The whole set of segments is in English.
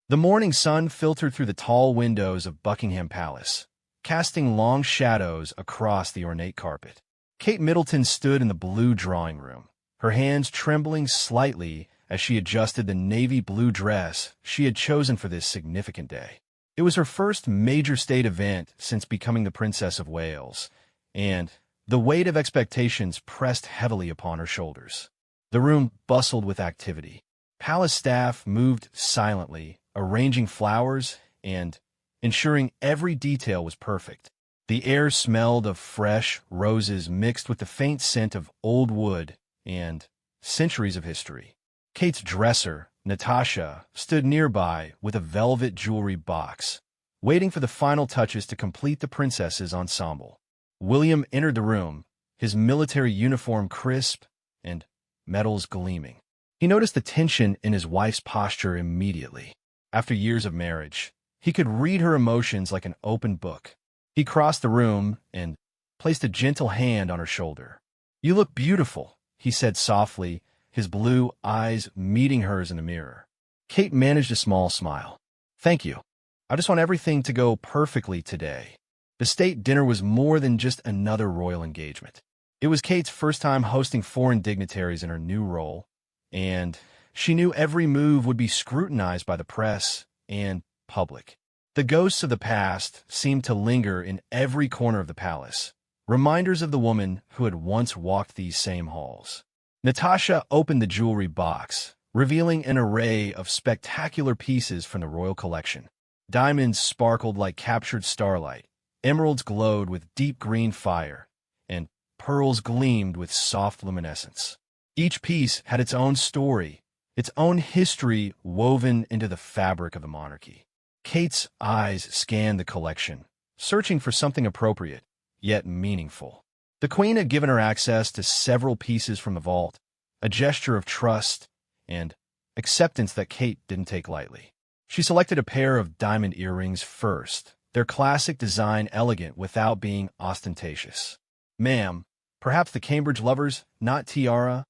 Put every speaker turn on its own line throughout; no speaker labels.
The morning sun filtered through the tall windows of Buckingham Palace, casting long shadows across the ornate carpet. Kate Middleton stood in the blue drawing room, her hands trembling slightly as she adjusted the navy blue dress she had chosen for this significant day. It was her first major state event since becoming the Princess of Wales, and the weight of expectations pressed heavily upon her shoulders. The room bustled with activity. Palace staff moved silently, arranging flowers and ensuring every detail was perfect. The air smelled of fresh roses mixed with the faint scent of old wood and centuries of history. Kate's dresser, Natasha, stood nearby with a velvet jewelry box, waiting for the final touches to complete the princess's ensemble. William entered the room, his military uniform crisp and medals gleaming. He noticed the tension in his wife's posture immediately. After years of marriage, he could read her emotions like an open book. He crossed the room and placed a gentle hand on her shoulder. "You look beautiful," he said softly, his blue eyes meeting hers in the mirror. Kate managed a small smile. "Thank you. I just want everything to go perfectly today." The state dinner was more than just another royal engagement. It was Kate's first time hosting foreign dignitaries in her new role, and she knew every move would be scrutinized by the press and public. The ghosts of the past seemed to linger in every corner of the palace, reminders of the woman who had once walked these same halls. Natasha opened the jewelry box, revealing an array of spectacular pieces from the royal collection. Diamonds sparkled like captured starlight, emeralds glowed with deep green fire, and pearls gleamed with soft luminescence. Each piece had its own story, its own history woven into the fabric of the monarchy. Kate's eyes scanned the collection, searching for something appropriate, yet meaningful. The queen had given her access to several pieces from the vault, a gesture of trust and acceptance that Kate didn't take lightly. She selected a pair of diamond earrings first, their classic design elegant without being ostentatious. "Ma'am, perhaps the Cambridge lovers, not tiara?"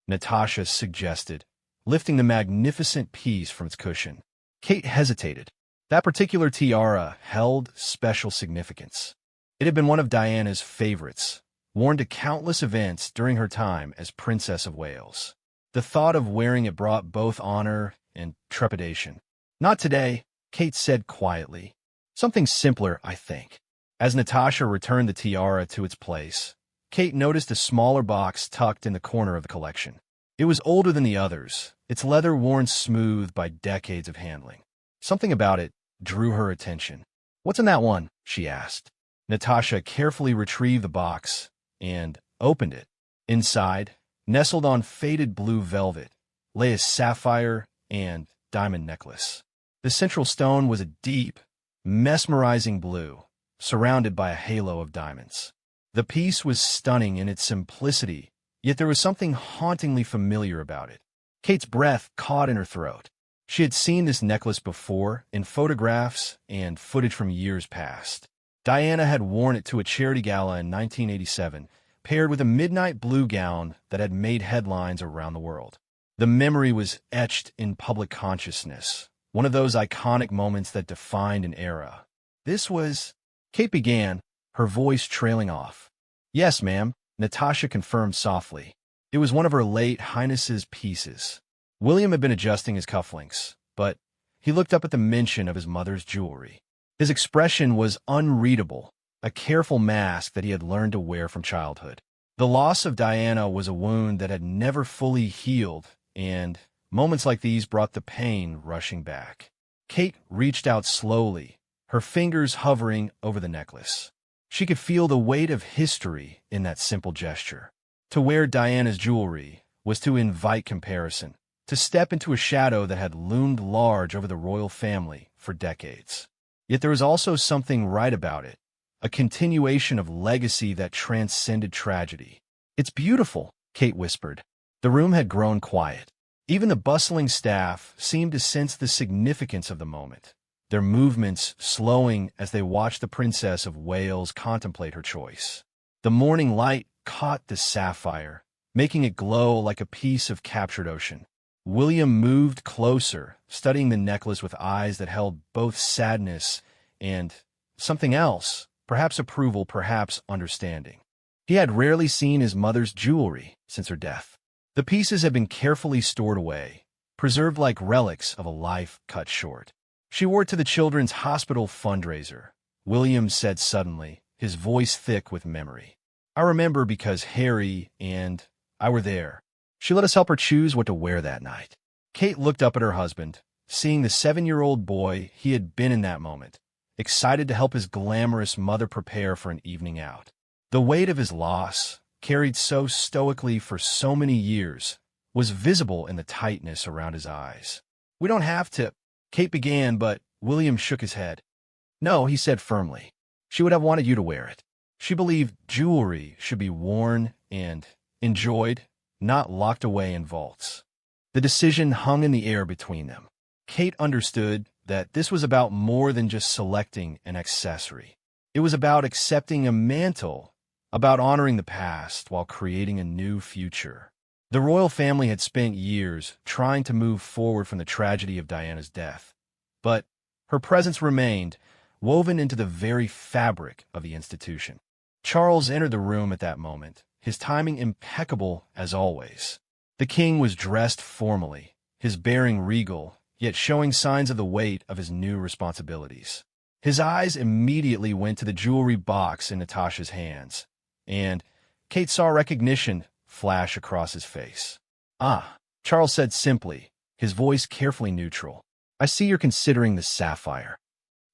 Natasha suggested, lifting the magnificent piece from its cushion. Kate hesitated. That particular tiara held special significance. It had been one of Diana's favorites, worn to countless events during her time as Princess of Wales. The thought of wearing it brought both honor and trepidation. "Not today," Kate said quietly. "Something simpler, I think." As Natasha returned the tiara to its place, Kate noticed a smaller box tucked in the corner of the collection. It was older than the others, its leather worn smooth by decades of handling. Something about it drew her attention. "What's in that one?" she asked. Natasha carefully retrieved the box and opened it. Inside, nestled on faded blue velvet, lay a sapphire and diamond necklace. The central stone was a deep, mesmerizing blue, surrounded by a halo of diamonds. The piece was stunning in its simplicity, yet there was something hauntingly familiar about it. Kate's breath caught in her throat. She had seen this necklace before in photographs and footage from years past. Diana had worn it to a charity gala in 1987, paired with a midnight blue gown that had made headlines around the world. The memory was etched in public consciousness, one of those iconic moments that defined an era. "This was—" Kate began, her voice trailing off. "Yes, ma'am," Natasha confirmed softly. "It was one of Her Late Highness's pieces." William had been adjusting his cufflinks, but he looked up at the mention of his mother's jewelry. His expression was unreadable, a careful mask that he had learned to wear from childhood. The loss of Diana was a wound that had never fully healed, and moments like these brought the pain rushing back. Kate reached out slowly, her fingers hovering over the necklace. She could feel the weight of history in that simple gesture. To wear Diana's jewelry was to invite comparison, to step into a shadow that had loomed large over the royal family for decades. Yet there was also something right about it, a continuation of legacy that transcended tragedy. "It's beautiful," Kate whispered. The room had grown quiet. Even the bustling staff seemed to sense the significance of the moment, their movements slowing as they watched the Princess of Wales contemplate her choice. The morning light caught the sapphire, making it glow like a piece of captured ocean. William moved closer, studying the necklace with eyes that held both sadness and something else, perhaps approval, perhaps understanding. He had rarely seen his mother's jewelry since her death. The pieces had been carefully stored away, preserved like relics of a life cut short. She wore it to the children's hospital fundraiser, William said suddenly, his voice thick with memory. I remember because Harry and I were there. She let us help her choose what to wear that night. Kate looked up at her husband, seeing the 7-year-old boy he had been in that moment, excited to help his glamorous mother prepare for an evening out. The weight of his loss, carried so stoically for so many years, was visible in the tightness around his eyes. We don't have to, Kate began, but William shook his head. No, he said firmly. She would have wanted you to wear it. She believed jewelry should be worn and enjoyed, not locked away in vaults. The decision hung in the air between them. Kate understood that this was about more than just selecting an accessory. It was about accepting a mantle, about honoring the past while creating a new future. The royal family had spent years trying to move forward from the tragedy of Diana's death, but her presence remained, woven into the very fabric of the institution. Charles entered the room at that moment, his timing impeccable as always. The king was dressed formally, his bearing regal, yet showing signs of the weight of his new responsibilities. His eyes immediately went to the jewelry box in Natasha's hands, and Kate saw recognition flash across his face. Ah, Charles said simply, his voice carefully neutral. I see you're considering the sapphire.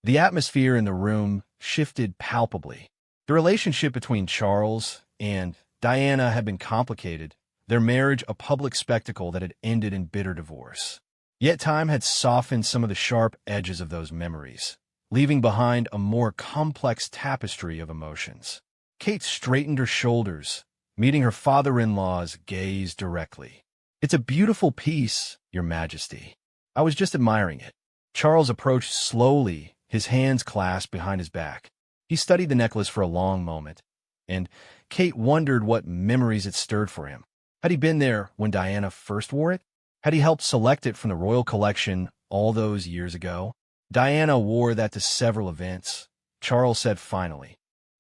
The atmosphere in the room shifted palpably. The relationship between Charles and Diana had been complicated, their marriage a public spectacle that had ended in bitter divorce. Yet time had softened some of the sharp edges of those memories, leaving behind a more complex tapestry of emotions. Kate straightened her shoulders, meeting her father-in-law's gaze directly. It's a beautiful piece, Your Majesty. I was just admiring it. Charles approached slowly, his hands clasped behind his back. He studied the necklace for a long moment, and Kate wondered what memories it stirred for him. Had he been there when Diana first wore it? Had he helped select it from the royal collection all those years ago? Diana wore that to several events, Charles said finally.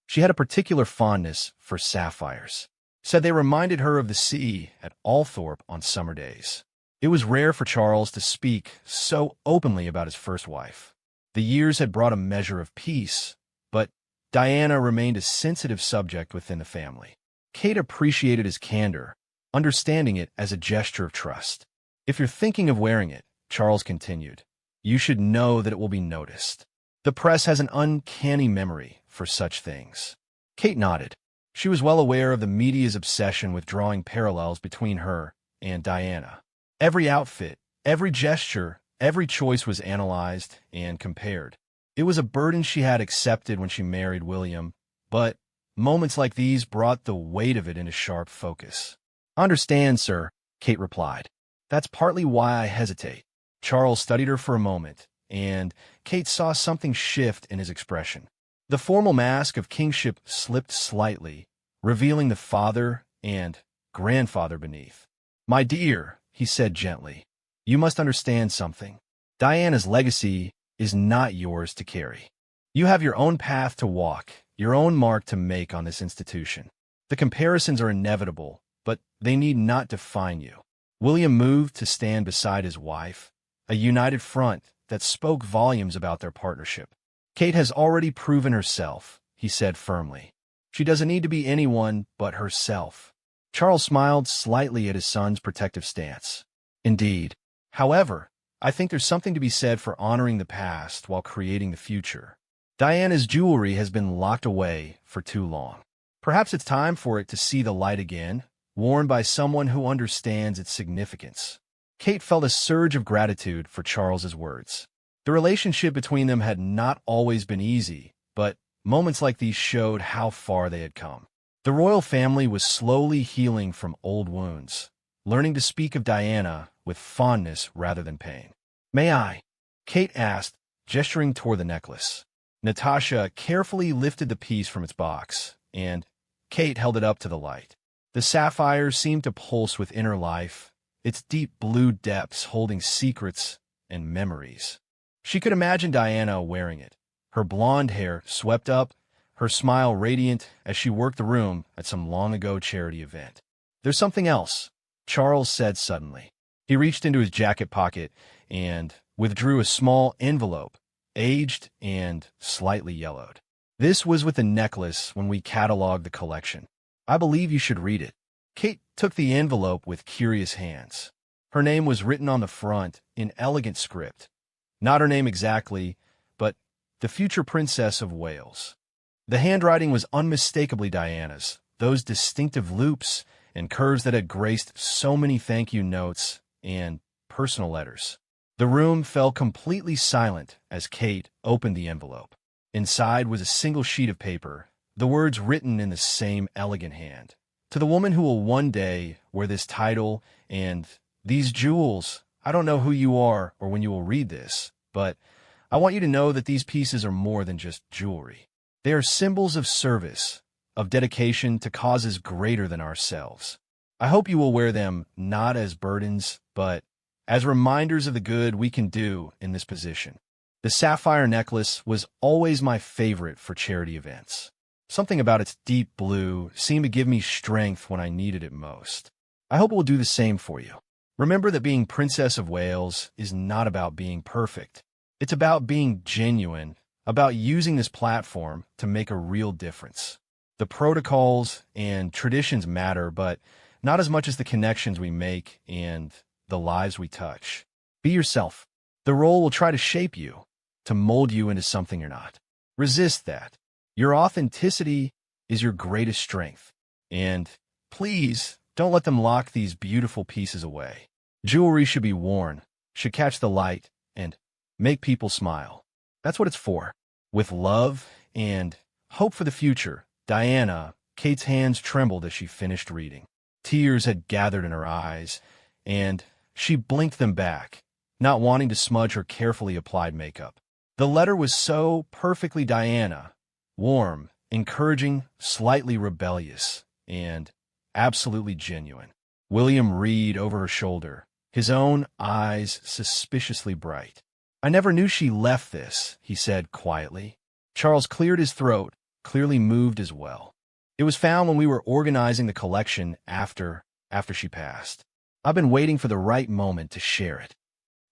She had a particular fondness for sapphires. Said they reminded her of the sea at Althorpe on summer days. It was rare for Charles to speak so openly about his first wife. The years had brought a measure of peace, but Diana remained a sensitive subject within the family. Kate appreciated his candor, understanding it as a gesture of trust. If you're thinking of wearing it, Charles continued, you should know that it will be noticed. The press has an uncanny memory for such things. Kate nodded. She was well aware of the media's obsession with drawing parallels between her and Diana. Every outfit, every gesture, every choice was analyzed and compared. It was a burden she had accepted when she married William, but moments like these brought the weight of it into sharp focus. Understand, sir, Kate replied. That's partly why I hesitate. Charles studied her for a moment, and Kate saw something shift in his expression. The formal mask of kingship slipped slightly, revealing the father and grandfather beneath. My dear, he said gently, you must understand something. Diana's legacy is not yours to carry. You have your own path to walk, your own mark to make on this institution. The comparisons are inevitable, but they need not define you. William moved to stand beside his wife, a united front that spoke volumes about their partnership. Kate has already proven herself, he said firmly. She doesn't need to be anyone but herself. Charles smiled slightly at his son's protective stance. Indeed. However, I think there's something to be said for honoring the past while creating the future. Diana's jewelry has been locked away for too long. Perhaps it's time for it to see the light again, worn by someone who understands its significance. Kate felt a surge of gratitude for Charles's words. The relationship between them had not always been easy, but moments like these showed how far they had come. The royal family was slowly healing from old wounds, learning to speak of Diana with fondness rather than pain. May I? Kate asked, gesturing toward the necklace. Natasha carefully lifted the piece from its box, and Kate held it up to the light. The sapphire seemed to pulse with inner life, its deep blue depths holding secrets and memories. She could imagine Diana wearing it, her blonde hair swept up, her smile radiant as she worked the room at some long-ago charity event. "There's something else," Charles said suddenly. He reached into his jacket pocket and withdrew a small envelope, aged and slightly yellowed. "This was with the necklace when we cataloged the collection. I believe you should read it." Kate took the envelope with curious hands. Her name was written on the front in elegant script. Not her name exactly, but the future Princess of Wales. The handwriting was unmistakably Diana's, those distinctive loops and curves that had graced so many thank you notes and personal letters. The room fell completely silent as Kate opened the envelope. Inside was a single sheet of paper, the words written in the same elegant hand. "To the woman who will one day wear this title and these jewels, I don't know who you are or when you will read this, but I want you to know that these pieces are more than just jewelry. They are symbols of service, of dedication to causes greater than ourselves. I hope you will wear them not as burdens, but as reminders of the good we can do in this position." The sapphire necklace was always my favorite for charity events. Something about its deep blue seemed to give me strength when I needed it most. I hope it will do the same for you. Remember that being Princess of Wales is not about being perfect. It's about being genuine, about using this platform to make a real difference. The protocols and traditions matter, but not as much as the connections we make and the lives we touch. Be yourself. The role will try to shape you, to mold you into something you're not. Resist that. Your authenticity is your greatest strength. And please, don't let them lock these beautiful pieces away. Jewelry should be worn, should catch the light, and make people smile. That's what it's for. With love and hope for the future, Diana, Kate's hands trembled as she finished reading. Tears had gathered in her eyes, and she blinked them back, not wanting to smudge her carefully applied makeup. The letter was so perfectly Diana, warm, encouraging, slightly rebellious, and absolutely genuine. William read over her shoulder, his own eyes suspiciously bright. "I never knew she left this," he said quietly. Charles cleared his throat, clearly moved as well. "It was found when we were organizing the collection after she passed. I've been waiting for the right moment to share it."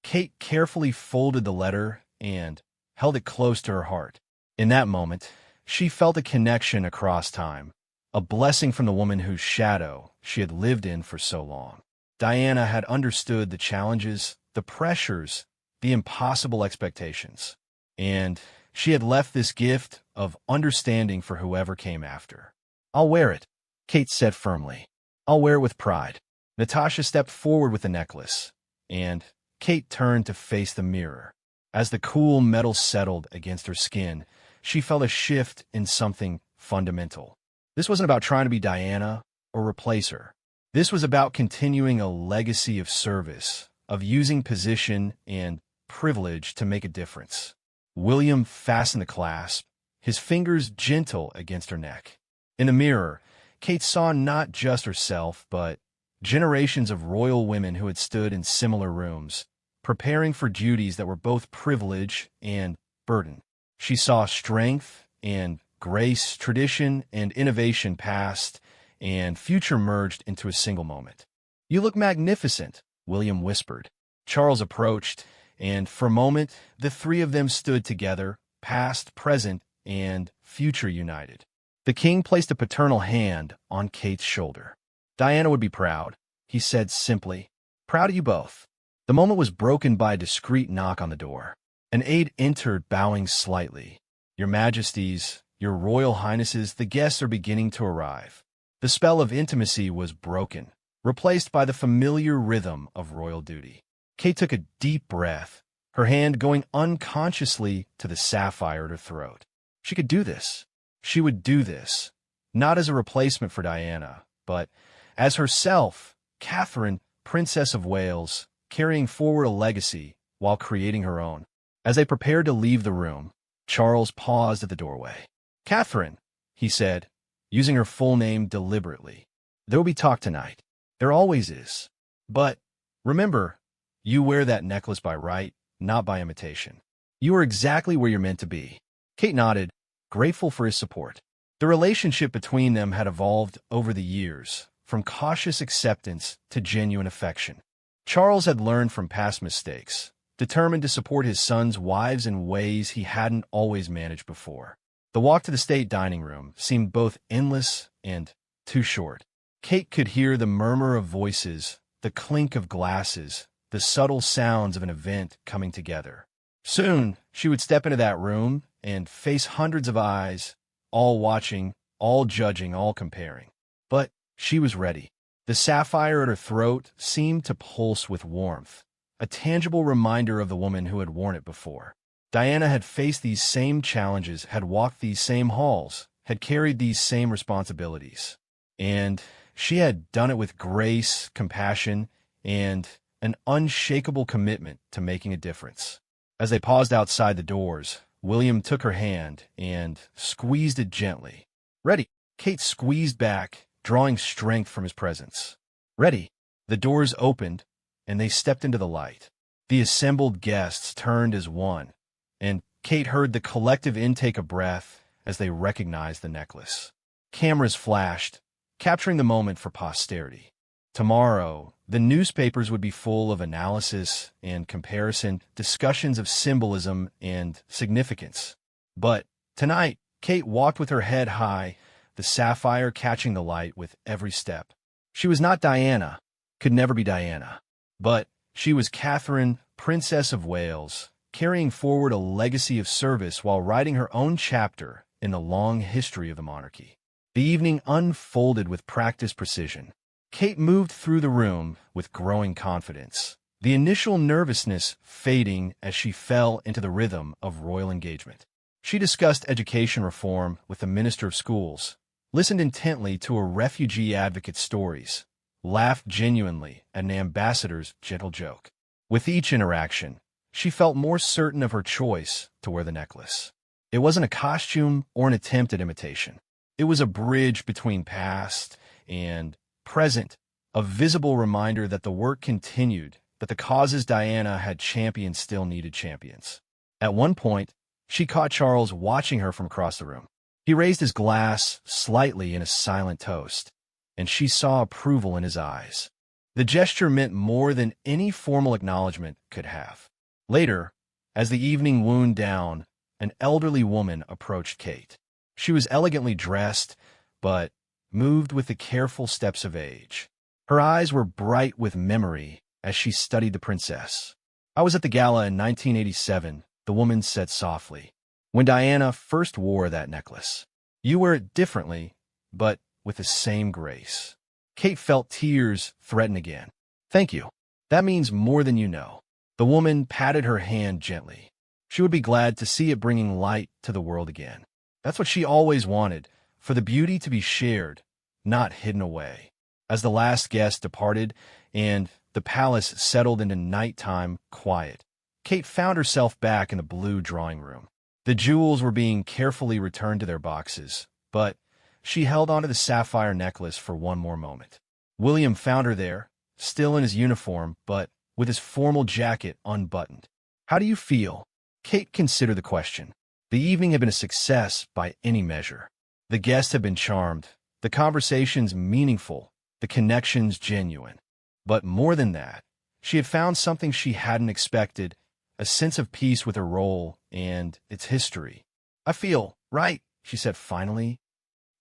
Kate carefully folded the letter and held it close to her heart. In that moment, she felt a connection across time, a blessing from the woman whose shadow she had lived in for so long. Diana had understood the challenges, the pressures, the impossible expectations, and she had left this gift of understanding for whoever came after. "I'll wear it," Kate said firmly. "I'll wear it with pride." Natasha stepped forward with the necklace, and Kate turned to face the mirror. As the cool metal settled against her skin, she felt a shift in something fundamental. This wasn't about trying to be Diana or replace her. This was about continuing a legacy of service, of using position and privilege to make a difference. William fastened the clasp, his fingers gentle against her neck. In the mirror, Kate saw not just herself, but generations of royal women who had stood in similar rooms, preparing for duties that were both privilege and burden. She saw strength and grace, tradition and innovation past and future merged into a single moment. "You look magnificent," William whispered. Charles approached, and for a moment, the three of them stood together, past, present, and future united. The king placed a paternal hand on Kate's shoulder. "Diana would be proud," he said simply. "Proud of you both." The moment was broken by a discreet knock on the door. An aide entered, bowing slightly. "Your Majesties, your Royal Highnesses, the guests are beginning to arrive." The spell of intimacy was broken, replaced by the familiar rhythm of royal duty. Kate took a deep breath, her hand going unconsciously to the sapphire at her throat. She could do this. She would do this, not as a replacement for Diana, but as herself, Catherine, Princess of Wales, carrying forward a legacy while creating her own. As they prepared to leave the room, Charles paused at the doorway. "Catherine," he said, using her full name deliberately. "There will be talk tonight. There always is. But Remember, you wear that necklace by right, not by imitation. You are exactly where you're meant to be. Kate nodded, grateful for his support. The relationship between them had evolved over the years, from cautious acceptance to genuine affection. Charles had learned from past mistakes, determined to support his son's wives in ways he hadn't always managed before. The walk to the state dining room seemed both endless and too short. Kate could hear the murmur of voices, the clink of glasses, the subtle sounds of an event coming together. Soon, she would step into that room and face hundreds of eyes, all watching, all judging, all comparing. But she was ready. The sapphire at her throat seemed to pulse with warmth, a tangible reminder of the woman who had worn it before. Diana had faced these same challenges, had walked these same halls, had carried these same responsibilities. And she had done it with grace, compassion, and an unshakable commitment to making a difference. As they paused outside the doors, William took her hand and squeezed it gently. "Ready." Kate squeezed back, drawing strength from his presence. "Ready." The doors opened, and they stepped into the light. The assembled guests turned as one, and Kate heard the collective intake of breath as they recognized the necklace. Cameras flashed, capturing the moment for posterity. Tomorrow, the newspapers would be full of analysis and comparison, discussions of symbolism and significance. But tonight, Kate walked with her head high, the sapphire catching the light with every step. She was not Diana, could never be Diana, but she was Catherine, Princess of Wales, carrying forward a legacy of service while writing her own chapter in the long history of the monarchy. The evening unfolded with practiced precision. Kate moved through the room with growing confidence, the initial nervousness fading as she fell into the rhythm of royal engagement. She discussed education reform with the Minister of Schools, listened intently to a refugee advocate's stories, laughed genuinely at an ambassador's gentle joke. With each interaction, she felt more certain of her choice to wear the necklace. It wasn't a costume or an attempt at imitation. It was a bridge between past and present, a visible reminder that the work continued, that the causes Diana had championed still needed champions. At one point, she caught Charles watching her from across the room. He raised his glass slightly in a silent toast, and she saw approval in his eyes. The gesture meant more than any formal acknowledgement could have. Later, as the evening wound down, an elderly woman approached Kate. She was elegantly dressed, but moved with the careful steps of age. Her eyes were bright with memory as she studied the princess. "I was at the gala in 1987, the woman said softly, "when Diana first wore that necklace. You wear it differently, but with the same grace." Kate felt tears threaten again. "Thank you. That means more than you know." The woman patted her hand gently. She would be glad to see it bringing light to the world again. That's what she always wanted, for the beauty to be shared, not hidden away. As the last guest departed and the palace settled into nighttime quiet, Kate found herself back in the blue drawing room. The jewels were being carefully returned to their boxes, but she held onto the sapphire necklace for one more moment. William found her there, still in his uniform, but with his formal jacket unbuttoned. "How do you feel?" Kate considered the question. The evening had been a success by any measure. The guests had been charmed, the conversations meaningful, the connections genuine. But more than that, she had found something she hadn't expected, a sense of peace with her role and its history. "I feel right," she said finally,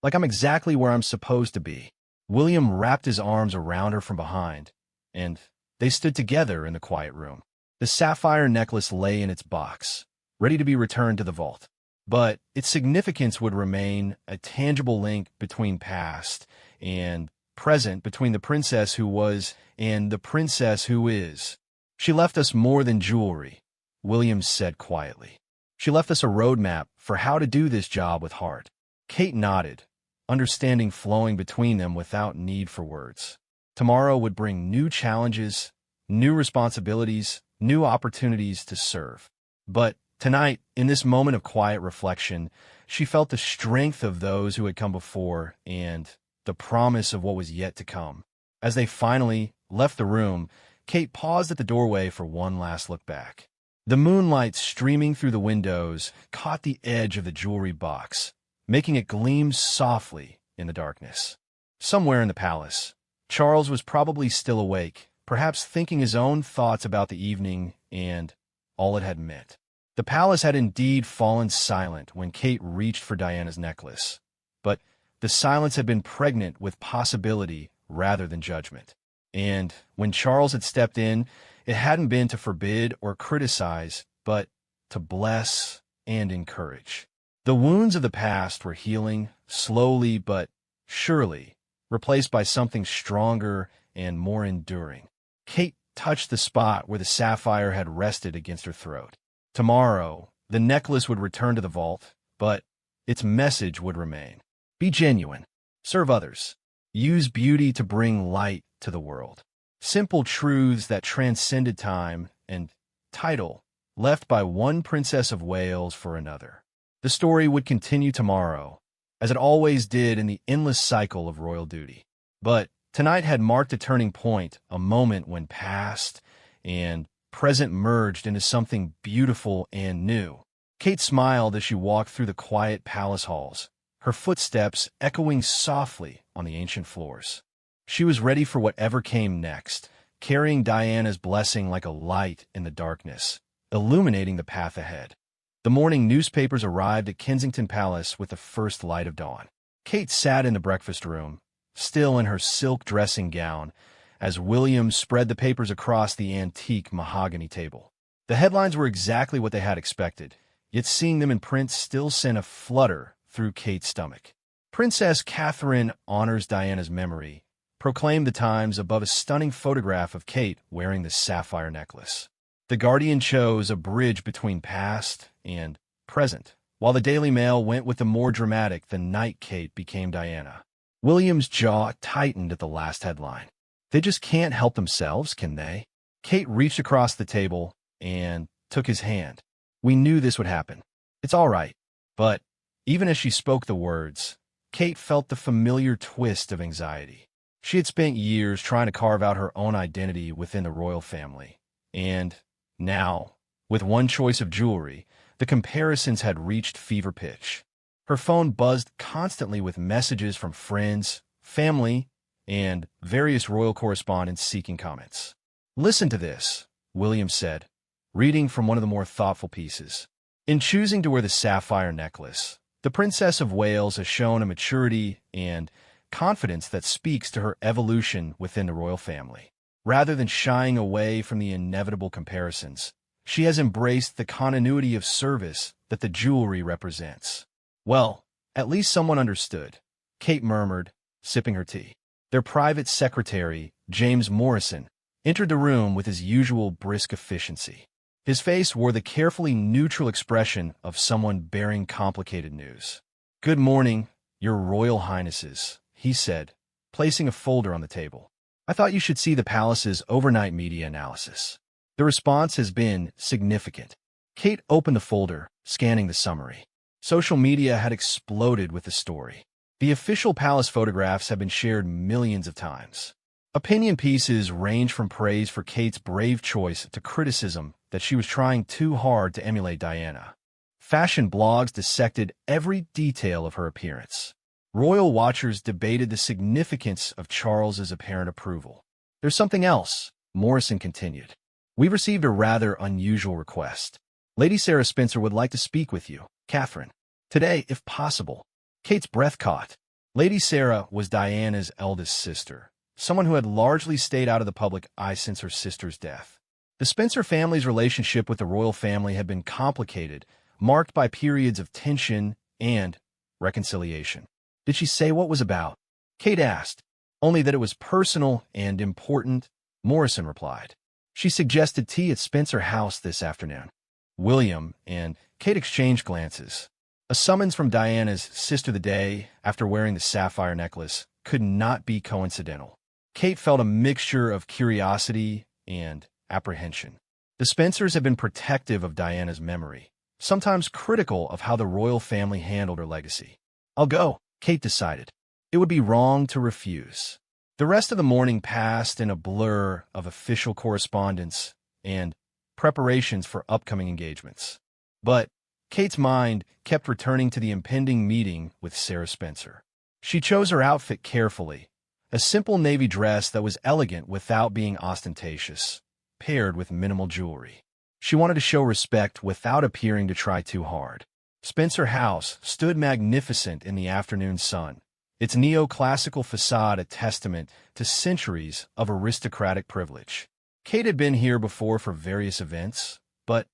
"like I'm exactly where I'm supposed to be." William wrapped his arms around her from behind, and they stood together in the quiet room. The sapphire necklace lay in its box, ready to be returned to the vault. But its significance would remain a tangible link between past and present, between the princess who was and the princess who is. "She left us more than jewelry," Williams said quietly. "She left us a roadmap for how to do this job with heart." Kate nodded, understanding flowing between them without need for words. Tomorrow would bring new challenges, new responsibilities, new opportunities to serve. But tonight, in this moment of quiet reflection, she felt the strength of those who had come before and the promise of what was yet to come. As they finally left the room, Kate paused at the doorway for one last look back. The moonlight streaming through the windows caught the edge of the jewelry box, making it gleam softly in the darkness. Somewhere in the palace, Charles was probably still awake, perhaps thinking his own thoughts about the evening and all it had meant. The palace had indeed fallen silent when Kate reached for Diana's necklace, but the silence had been pregnant with possibility rather than judgment. And when Charles had stepped in, it hadn't been to forbid or criticize, but to bless and encourage. The wounds of the past were healing, slowly but surely, replaced by something stronger and more enduring. Kate touched the spot where the sapphire had rested against her throat. Tomorrow, the necklace would return to the vault, but its message would remain. Be genuine. Serve others. Use beauty to bring light to the world. Simple truths that transcended time and title, left by one princess of Wales for another. The story would continue tomorrow, as it always did in the endless cycle of royal duty. But tonight had marked a turning point, a moment when past and present merged into something beautiful and new. Kate smiled as she walked through the quiet palace halls, her footsteps echoing softly on the ancient floors. She was ready for whatever came next, carrying Diana's blessing like a light in the darkness, illuminating the path ahead. The morning newspapers arrived at Kensington Palace with the first light of dawn. Kate sat in the breakfast room, still in her silk dressing gown, as William spread the papers across the antique mahogany table. The headlines were exactly what they had expected, yet seeing them in print still sent a flutter through Kate's stomach. Princess Catherine honors Diana's memory, proclaimed the Times above a stunning photograph of Kate wearing the sapphire necklace. The Guardian chose a bridge between past and present, while the Daily Mail went with the more dramatic "The night Kate became Diana." William's jaw tightened at the last headline. They just can't help themselves, can they? Kate reached across the table and took his hand. We knew this would happen. It's all right. But even as she spoke the words, Kate felt the familiar twist of anxiety. She had spent years trying to carve out her own identity within the royal family. And now, with one choice of jewelry, the comparisons had reached fever pitch. Her phone buzzed constantly with messages from friends, family, and various royal correspondents seeking comments. Listen to this, William said, reading from one of the more thoughtful pieces. In choosing to wear the sapphire necklace, the Princess of Wales has shown a maturity and confidence that speaks to her evolution within the royal family. Rather than shying away from the inevitable comparisons, she has embraced the continuity of service that the jewelry represents. Well, at least someone understood, Kate murmured, sipping her tea. Their private secretary, James Morrison, entered the room with his usual brisk efficiency. His face wore the carefully neutral expression of someone bearing complicated news. "Good morning, Your Royal Highnesses," he said, placing a folder on the table. "I thought you should see the palace's overnight media analysis. The response has been significant." Kate opened the folder, scanning the summary. Social media had exploded with the story. The official palace photographs have been shared millions of times. Opinion pieces range from praise for Kate's brave choice to criticism that she was trying too hard to emulate Diana. Fashion blogs dissected every detail of her appearance. Royal watchers debated the significance of Charles's apparent approval. "There's something else," Morrison continued. "We've received a rather unusual request. Lady Sarah Spencer would like to speak with you, Catherine. Today, if possible." Kate's breath caught. Lady Sarah was Diana's eldest sister, someone who had largely stayed out of the public eye since her sister's death. The Spencer family's relationship with the royal family had been complicated, marked by periods of tension and reconciliation. "Did she say what was about?" Kate asked. "Only that it was personal and important," Morrison replied. "She suggested tea at Spencer House this afternoon." William and Kate exchanged glances. A summons from Diana's sister the day after wearing the sapphire necklace could not be coincidental. Kate felt a mixture of curiosity and apprehension. The Spencers had been protective of Diana's memory, sometimes critical of how the royal family handled her legacy. "I'll go," Kate decided. It would be wrong to refuse. The rest of the morning passed in a blur of official correspondence and preparations for upcoming engagements. But Kate's mind kept returning to the impending meeting with Sarah Spencer. She chose her outfit carefully, a simple navy dress that was elegant without being ostentatious, paired with minimal jewelry. She wanted to show respect without appearing to try too hard. Spencer House stood magnificent in the afternoon sun, its neoclassical facade a testament to centuries of aristocratic privilege. Kate had been here before for various events, but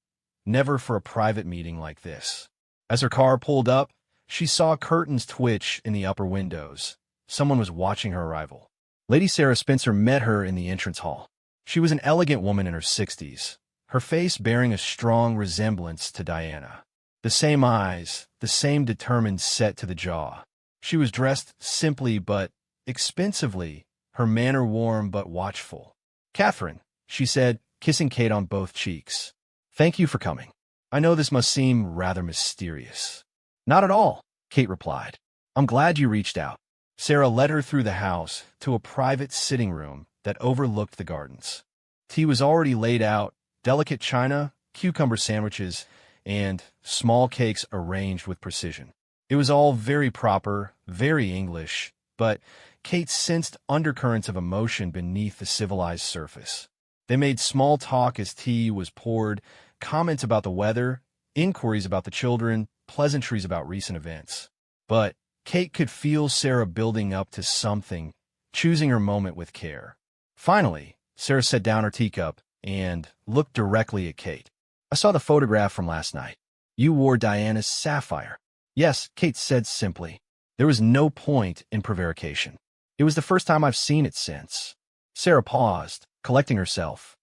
never for a private meeting like this. As her car pulled up, she saw curtains twitch in the upper windows. Someone was watching her arrival. Lady Sarah Spencer met her in the entrance hall. She was an elegant woman in her 60s, her face bearing a strong resemblance to Diana. The same eyes, the same determined set to the jaw. She was dressed simply but expensively, her manner warm but watchful. "Catherine," she said, kissing Kate on both cheeks. "Thank you for coming. I know this must seem rather mysterious." "Not at all," Kate replied. "I'm glad you reached out." Sarah led her through the house to a private sitting room that overlooked the gardens. Tea was already laid out, delicate china, cucumber sandwiches, and small cakes arranged with precision. It was all very proper, very English, but Kate sensed undercurrents of emotion beneath the civilized surface. They made small talk as tea was poured, comments about the weather, inquiries about the children, pleasantries about recent events. But Kate could feel Sarah building up to something, choosing her moment with care. Finally, Sarah set down her teacup and looked directly at Kate. "I saw the photograph from last night. You wore Diana's sapphire." "Yes," Kate said simply. There was no point in prevarication. "It was the first time I've seen it since." Sarah paused, collecting herself.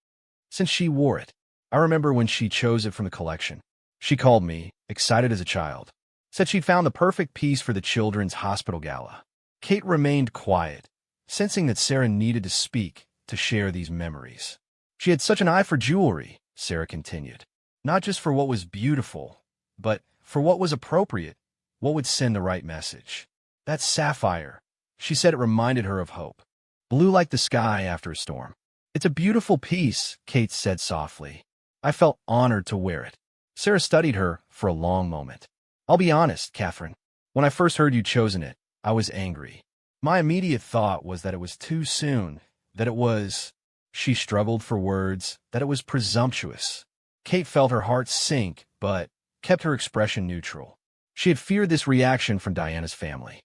"Since she wore it. I remember when she chose it from the collection. She called me, excited as a child. Said she'd found the perfect piece for the children's hospital gala." Kate remained quiet, sensing that Sarah needed to speak to share these memories. "She had such an eye for jewelry," Sarah continued. "Not just for what was beautiful, but for what was appropriate, what would send the right message. That sapphire," she said, it reminded her of hope. "Blue like the sky after a storm." "It's a beautiful piece," Kate said softly. "I felt honored to wear it." Sarah studied her for a long moment. "I'll be honest, Catherine. When I first heard you'd chosen it, I was angry. My immediate thought was that it was too soon, that it was—" she struggled for words, "that it was presumptuous." Kate felt her heart sink, but kept her expression neutral. She had feared this reaction from Diana's family.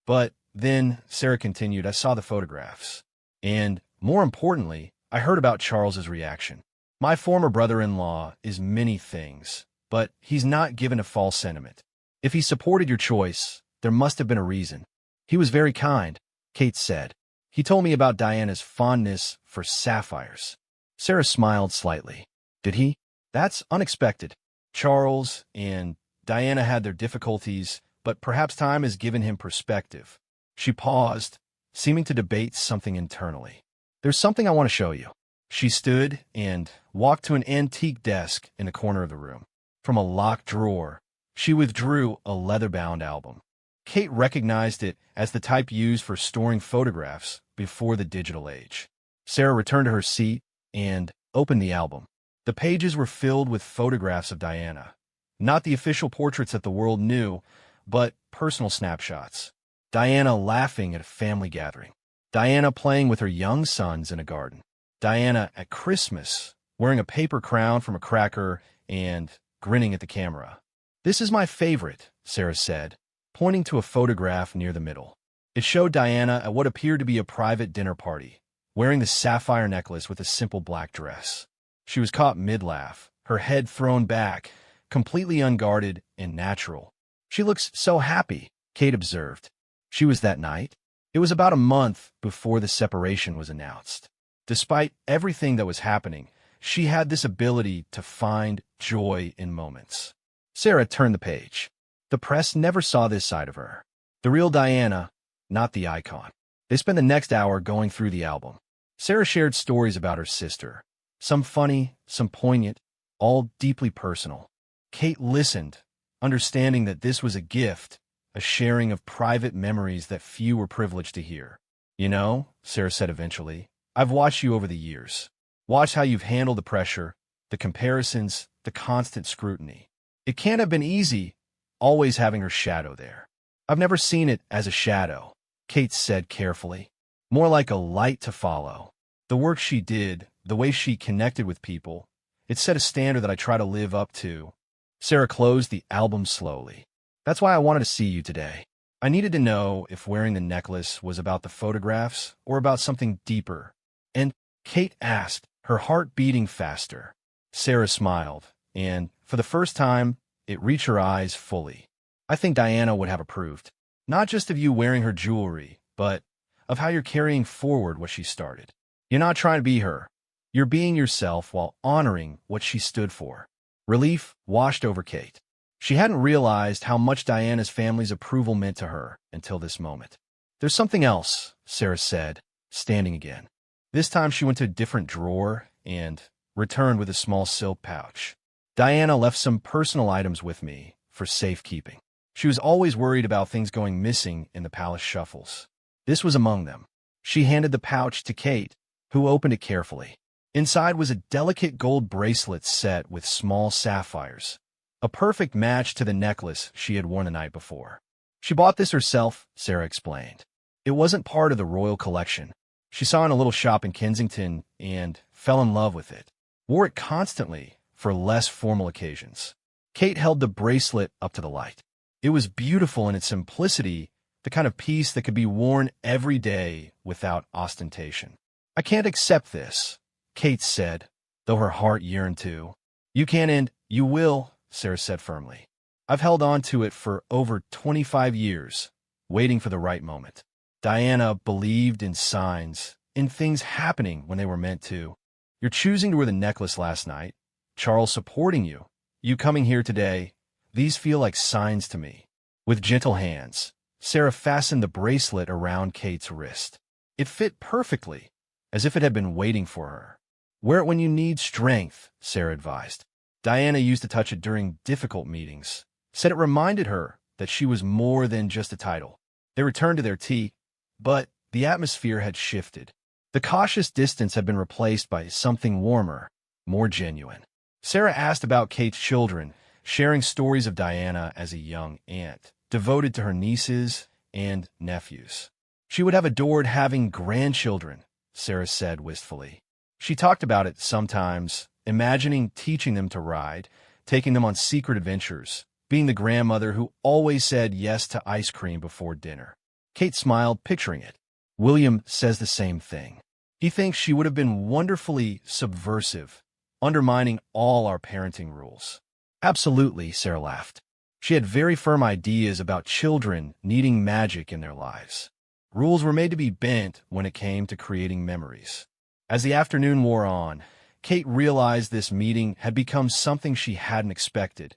"But then," Sarah continued, "I saw the photographs. And, more importantly, I heard about Charles's reaction. My former brother-in-law is many things, but he's not given to false sentiment. If he supported your choice, there must have been a reason. He was very kind," Kate said. "He told me about Diana's fondness for sapphires." Sarah smiled slightly. "Did he? That's unexpected. Charles and Diana had their difficulties, but perhaps time has given him perspective." She paused, seeming to debate something internally. "There's something I want to show you." She stood and walked to an antique desk in the corner of the room. From a locked drawer, she withdrew a leather-bound album. Kate recognized it as the type used for storing photographs before the digital age. Sarah returned to her seat and opened the album. The pages were filled with photographs of Diana. Not the official portraits that the world knew, but personal snapshots. Diana laughing at a family gathering. Diana playing with her young sons in a garden. Diana at Christmas, wearing a paper crown from a cracker and grinning at the camera. "This is my favorite," Sarah said, pointing to a photograph near the middle. It showed Diana at what appeared to be a private dinner party, wearing the sapphire necklace with a simple black dress. She was caught mid-laugh, her head thrown back, completely unguarded and natural. "She looks so happy," Kate observed. She was that night. It was about a month before the separation was announced. Despite everything that was happening, she had this ability to find joy in moments. Sarah turned the page. The press never saw this side of her. The real Diana, not the icon. They spent the next hour going through the album. Sarah shared stories about her sister. Some funny, some poignant, all deeply personal. Kate listened, understanding that this was a gift, a sharing of private memories that few were privileged to hear. You know, Sarah said eventually, I've watched you over the years. Watched how you've handled the pressure, the comparisons, the constant scrutiny. It can't have been easy, always having her shadow there. I've never seen it as a shadow, Kate said carefully. More like a light to follow. The work she did, the way she connected with people, it set a standard that I try to live up to. Sarah closed the album slowly. That's why I wanted to see you today. I needed to know if wearing the necklace was about the photographs or about something deeper. And Kate asked, her heart beating faster. Sarah smiled, and, for the first time, it reached her eyes fully. I think Diana would have approved. Not just of you wearing her jewelry, but of how you're carrying forward what she started. You're not trying to be her. You're being yourself while honoring what she stood for. Relief washed over Kate. She hadn't realized how much Diana's family's approval meant to her until this moment. There's something else, Sarah said, standing again. This time she went to a different drawer and returned with a small silk pouch. Diana left some personal items with me for safekeeping. She was always worried about things going missing in the palace shuffles. This was among them. She handed the pouch to Kate, who opened it carefully. Inside was a delicate gold bracelet set with small sapphires, a perfect match to the necklace she had worn the night before. She bought this herself, Sarah explained. It wasn't part of the royal collection. She saw it in a little shop in Kensington and fell in love with it. Wore it constantly for less formal occasions. Kate held the bracelet up to the light. It was beautiful in its simplicity, the kind of piece that could be worn every day without ostentation. I can't accept this, Kate said, though her heart yearned to. You can and you will, Sarah said firmly. I've held on to it for over 25 years, waiting for the right moment. Diana believed in signs, in things happening when they were meant to. You're choosing to wear the necklace last night, Charles supporting you, you coming here today. These feel like signs to me. With gentle hands, Sarah fastened the bracelet around Kate's wrist. It fit perfectly, as if it had been waiting for her. Wear it when you need strength, Sarah advised. Diana used to touch it during difficult meetings, said it reminded her that she was more than just a title. They returned to their tea, but the atmosphere had shifted. The cautious distance had been replaced by something warmer, more genuine. Sarah asked about Kate's children, sharing stories of Diana as a young aunt, devoted to her nieces and nephews. She would have adored having grandchildren, Sarah said wistfully. She talked about it sometimes, imagining teaching them to ride, taking them on secret adventures, being the grandmother who always said yes to ice cream before dinner. Kate smiled, picturing it. William says the same thing. He thinks she would have been wonderfully subversive, undermining all our parenting rules. Absolutely, Sarah laughed. She had very firm ideas about children needing magic in their lives. Rules were made to be bent when it came to creating memories. As the afternoon wore on, Kate realized this meeting had become something she hadn't expected.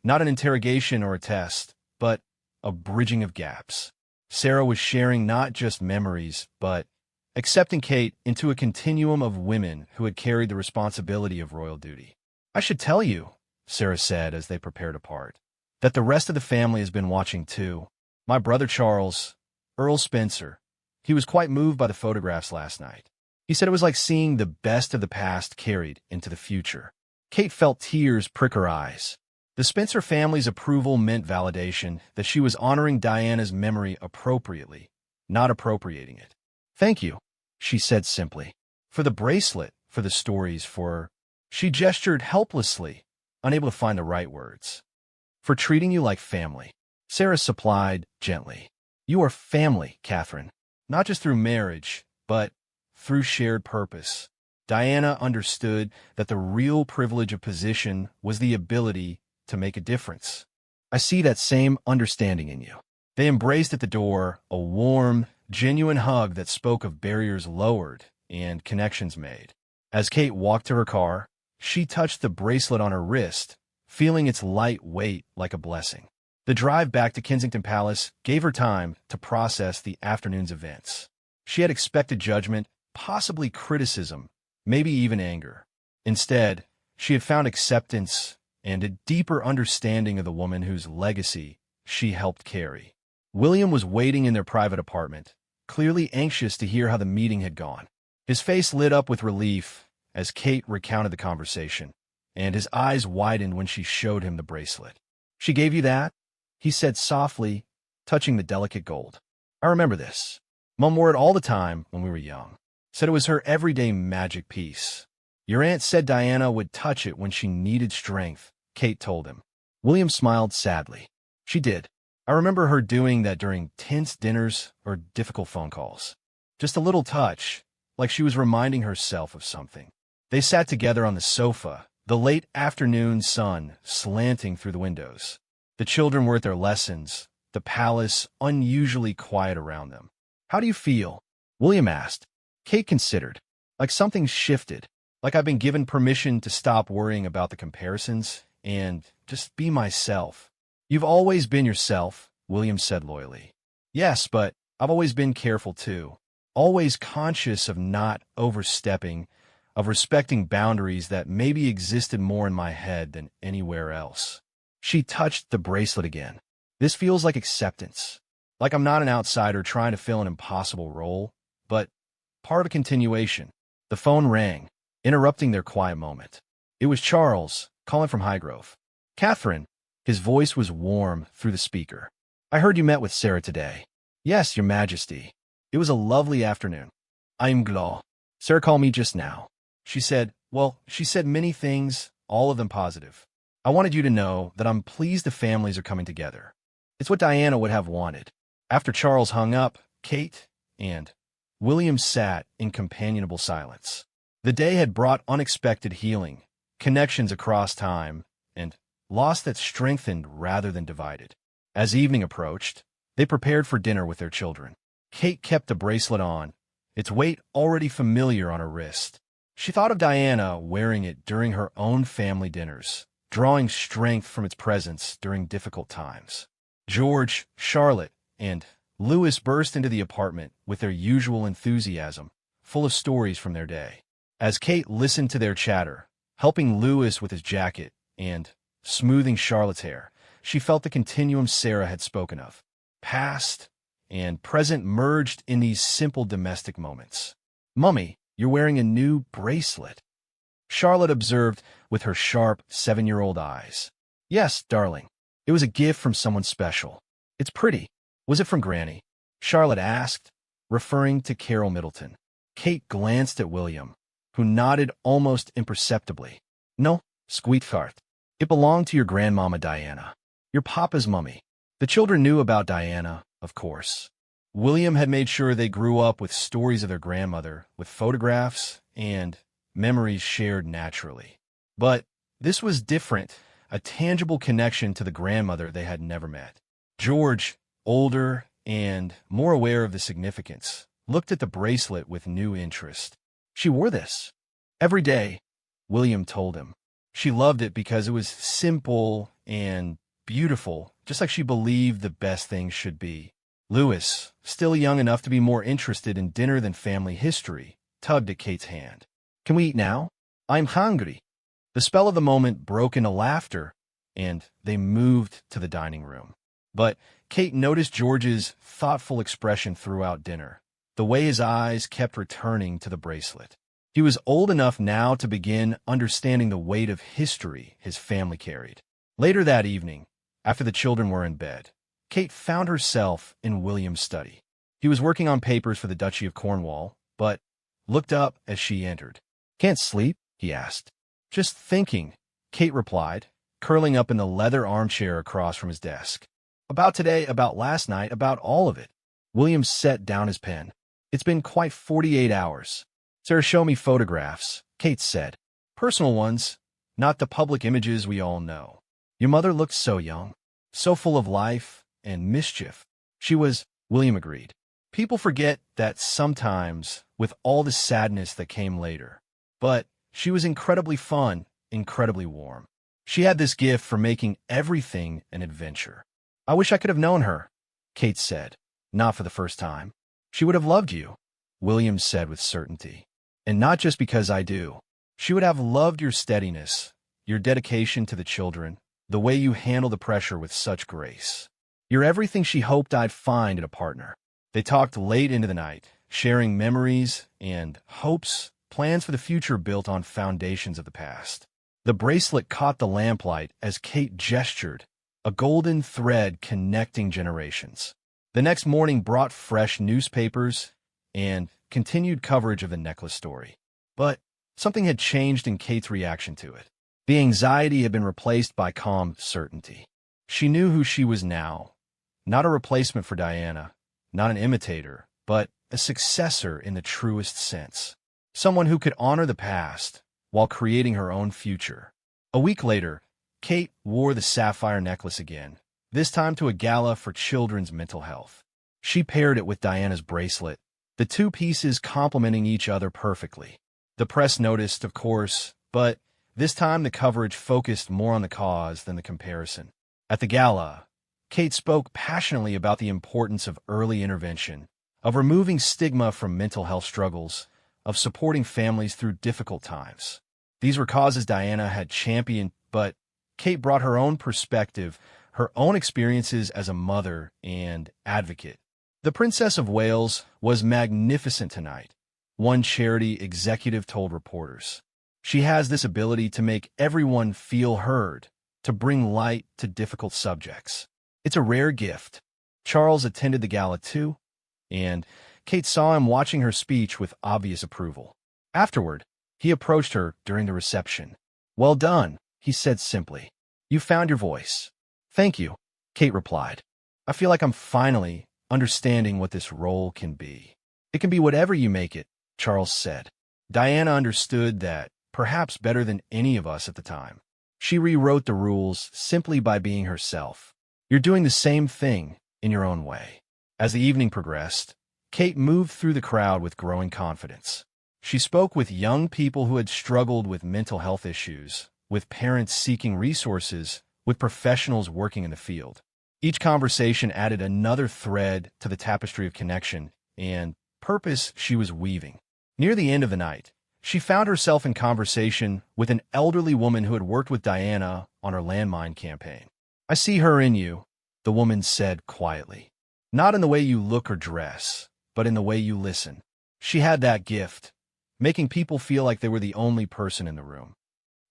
Not an interrogation or a test, but a bridging of gaps. Sarah was sharing not just memories, but accepting Kate into a continuum of women who had carried the responsibility of royal duty. I should tell you, Sarah said as they prepared to part, that the rest of the family has been watching too. My brother Charles, Earl Spencer, he was quite moved by the photographs last night. He said it was like seeing the best of the past carried into the future. Kate felt tears prick her eyes. The Spencer family's approval meant validation, that she was honoring Diana's memory appropriately, not appropriating it. Thank you, she said simply. For the bracelet, for the stories, for... She gestured helplessly, unable to find the right words. For treating you like family. Sarah supplied gently. You are family, Catherine. Not just through marriage, but through shared purpose. Diana understood that the real privilege of position was the ability to make a difference. I see that same understanding in you. They embraced at the door, a warm, genuine hug that spoke of barriers lowered and connections made. As Kate walked to her car, she touched the bracelet on her wrist, feeling its light weight like a blessing. The drive back to Kensington Palace gave her time to process the afternoon's events. She had expected judgment, possibly criticism, maybe even anger. Instead, she had found acceptance and a deeper understanding of the woman whose legacy she helped carry. William was waiting in their private apartment, clearly anxious to hear how the meeting had gone. His face lit up with relief as Kate recounted the conversation, and his eyes widened when she showed him the bracelet. "She gave you that?" he said softly, touching the delicate gold. "I remember this. Mom wore it all the time when we were young. Said it was her everyday magic piece. Your aunt said Diana would touch it when she needed strength," Kate told him. William smiled sadly. "She did. I remember her doing that during tense dinners or difficult phone calls. Just a little touch, like she was reminding herself of something." They sat together on the sofa, the late afternoon sun slanting through the windows. The children were at their lessons, the palace unusually quiet around them. "How do you feel?" William asked. Kate considered. "Like something's shifted. Like I've been given permission to stop worrying about the comparisons and just be myself." "You've always been yourself," William said loyally. "Yes, but I've always been careful too. Always conscious of not overstepping, of respecting boundaries that maybe existed more in my head than anywhere else." She touched the bracelet again. "This feels like acceptance. Like I'm not an outsider trying to fill an impossible role, but part of a continuation." The phone rang, interrupting their quiet moment. It was Charles, calling from Highgrove. "Catherine," his voice was warm through the speaker. "I heard you met with Sarah today." "Yes, Your Majesty. It was a lovely afternoon." "I'm glad. Sarah called me just now. She said many things, all of them positive. I wanted you to know that I'm pleased the families are coming together. It's what Diana would have wanted." After Charles hung up, Kate and William sat in companionable silence. The day had brought unexpected healing, connections across time, and loss that strengthened rather than divided. As evening approached, they prepared for dinner with their children. Kate kept the bracelet on, its weight already familiar on her wrist. She thought of Diana wearing it during her own family dinners, drawing strength from its presence during difficult times. George, Charlotte, and Louis burst into the apartment with their usual enthusiasm, full of stories from their day. As Kate listened to their chatter, helping Louis with his jacket and smoothing Charlotte's hair, she felt the continuum Sarah had spoken of. Past and present merged in these simple domestic moments. "Mummy, you're wearing a new bracelet," Charlotte observed with her sharp 7-year-old eyes. "Yes, darling. It was a gift from someone special. It's pretty." "Was it from Granny?" Charlotte asked, referring to Carol Middleton. Kate glanced at William, who nodded almost imperceptibly. "No, sweetheart. It belonged to your grandmama Diana, your papa's mummy." The children knew about Diana, of course. William had made sure they grew up with stories of their grandmother, with photographs and memories shared naturally. But this was different, a tangible connection to the grandmother they had never met. George, older and more aware of the significance, looked at the bracelet with new interest. "She wore this every day," William told him. She loved it because it was simple and beautiful, just like she believed the best things should be. Louis, still young enough to be more interested in dinner than family history, tugged at Kate's hand. "Can we eat now? I'm hungry." The spell of the moment broke into laughter, and they moved to the dining room. But Kate noticed George's thoughtful expression throughout dinner, the way his eyes kept returning to the bracelet. He was old enough now to begin understanding the weight of history his family carried. Later that evening, after the children were in bed, Kate found herself in William's study. He was working on papers for the Duchy of Cornwall, but looked up as she entered. "Can't sleep?" he asked. "Just thinking," Kate replied, curling up in the leather armchair across from his desk. "About today, about last night, about all of it." William set down his pen. "It's been quite 48 hours. Sarah showed me photographs," Kate said. "Personal ones, not the public images we all know. Your mother looked so young, so full of life and mischief." "She was," William agreed. "People forget that sometimes, with all the sadness that came later. But she was incredibly fun, incredibly warm. She had this gift for making everything an adventure." "I wish I could have known her," Kate said, not for the first time. "She would have loved you," William said with certainty. "And not just because I do. She would have loved your steadiness, your dedication to the children, the way you handle the pressure with such grace. You're everything she hoped I'd find in a partner." They talked late into the night, sharing memories and hopes, plans for the future built on foundations of the past. The bracelet caught the lamplight as Kate gestured, a golden thread connecting generations. The next morning brought fresh newspapers and continued coverage of the necklace story. But something had changed in Kate's reaction to it. The anxiety had been replaced by calm certainty. She knew who she was now, not a replacement for Diana, not an imitator, but a successor in the truest sense. Someone who could honor the past while creating her own future. A week later, Kate wore the sapphire necklace again, this time to a gala for children's mental health. She paired it with Diana's bracelet, the two pieces complementing each other perfectly. The press noticed, of course, but this time the coverage focused more on the cause than the comparison. At the gala, Kate spoke passionately about the importance of early intervention, of removing stigma from mental health struggles, of supporting families through difficult times. These were causes Diana had championed, but Kate brought her own perspective, her own experiences as a mother and advocate. The Princess of Wales was magnificent tonight, one charity executive told reporters. She has this ability to make everyone feel heard, to bring light to difficult subjects. It's a rare gift. Charles attended the gala too, and Kate saw him watching her speech with obvious approval. Afterward, he approached her during the reception. "Well done," he said simply. "You found your voice." "Thank you," Kate replied. "I feel like I'm finally understanding what this role can be." "It can be whatever you make it," Charles said. Diana understood that, perhaps better than any of us at the time. She rewrote the rules simply by being herself. You're doing the same thing in your own way. As the evening progressed, Kate moved through the crowd with growing confidence. She spoke with young people who had struggled with mental health issues, with parents seeking resources, with professionals working in the field. Each conversation added another thread to the tapestry of connection and purpose she was weaving. Near the end of the night, she found herself in conversation with an elderly woman who had worked with Diana on her landmine campaign. "I see her in you," the woman said quietly. "Not in the way you look or dress, but in the way you listen." She had that gift, making people feel like they were the only person in the room.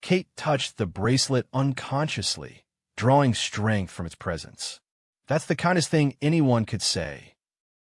Kate touched the bracelet unconsciously, drawing strength from its presence. "That's the kindest thing anyone could say."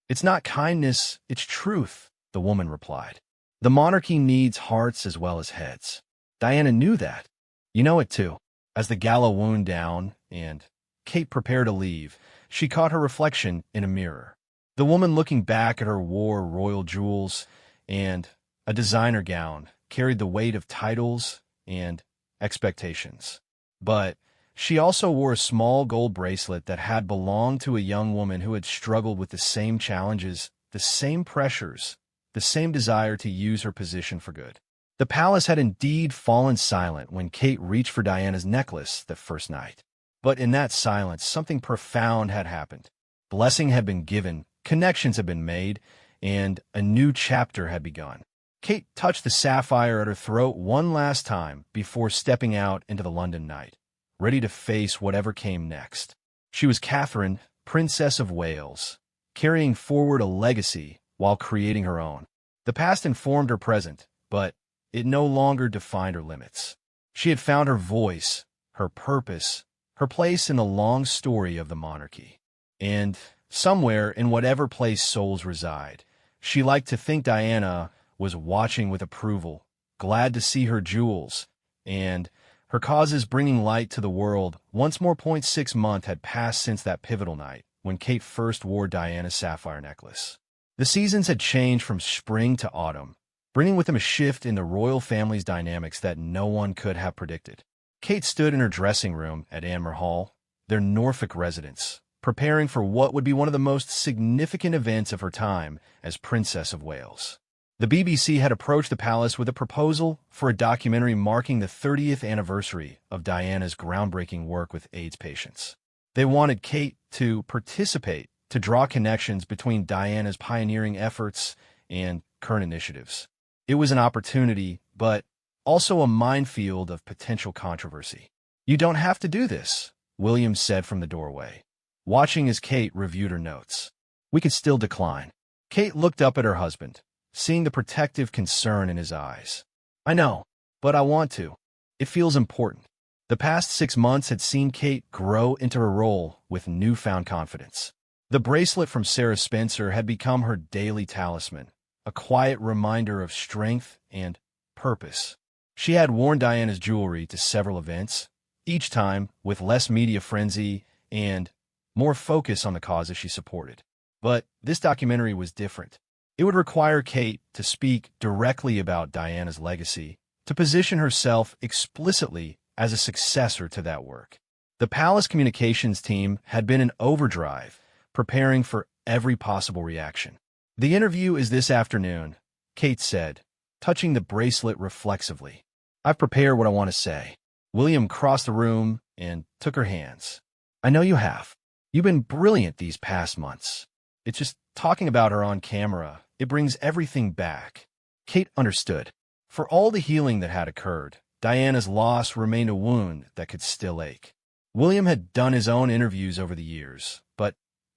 "It's not kindness, it's truth," the woman replied. "The monarchy needs hearts as well as heads." Diana knew that. "You know it too." As the gala wound down and Kate prepared to leave, she caught her reflection in a mirror. The woman looking back at her wore royal jewels and a designer gown, carried the weight of titles and expectations. But she also wore a small gold bracelet that had belonged to a young woman who had struggled with the same challenges, the same pressures, the same desire to use her position for good. The palace had indeed fallen silent when Kate reached for Diana's necklace that first night. But in that silence, something profound had happened. Blessing had been given, connections had been made, and a new chapter had begun. Kate touched the sapphire at her throat one last time before stepping out into the London night, ready to face whatever came next. She was Catherine, Princess of Wales, carrying forward a legacy while creating her own. The past informed her present, but it no longer defined her limits. She had found her voice, her purpose, her place in the long story of the monarchy. And somewhere in whatever place souls reside, she liked to think Diana was watching with approval, glad to see her jewels, and her causes bringing light to the world. Once more, 6 months had passed since that pivotal night when Kate first wore Diana's sapphire necklace. The seasons had changed from spring to autumn, bringing with them a shift in the royal family's dynamics that no one could have predicted. Kate stood in her dressing room at Anmer Hall, their Norfolk residence, preparing for what would be one of the most significant events of her time as Princess of Wales. The BBC had approached the palace with a proposal for a documentary marking the 30th anniversary of Diana's groundbreaking work with AIDS patients. They wanted Kate to participate, to draw connections between Diana's pioneering efforts and current initiatives. It was an opportunity, but also a minefield of potential controversy. "You don't have to do this," William said from the doorway, watching as Kate reviewed her notes. "We could still decline." Kate looked up at her husband, seeing the protective concern in his eyes. I know, but I want to. It feels important. The past 6 months had seen Kate grow into her role with newfound confidence. The bracelet from Sarah Spencer had become her daily talisman, a quiet reminder of strength and purpose. She had worn Diana's jewelry to several events, each time with less media frenzy and more focus on the causes she supported. But this documentary was different. It would require Kate to speak directly about Diana's legacy, to position herself explicitly as a successor to that work. The Palace communications team had been in overdrive, preparing for every possible reaction. The interview is this afternoon, Kate said, touching the bracelet reflexively. I've prepared what I want to say. William crossed the room and took her hands. I know you have. You've been brilliant these past months. It's just talking about her on camera. It brings everything back. Kate understood. For all the healing that had occurred, Diana's loss remained a wound that could still ache. William had done his own interviews over the years, but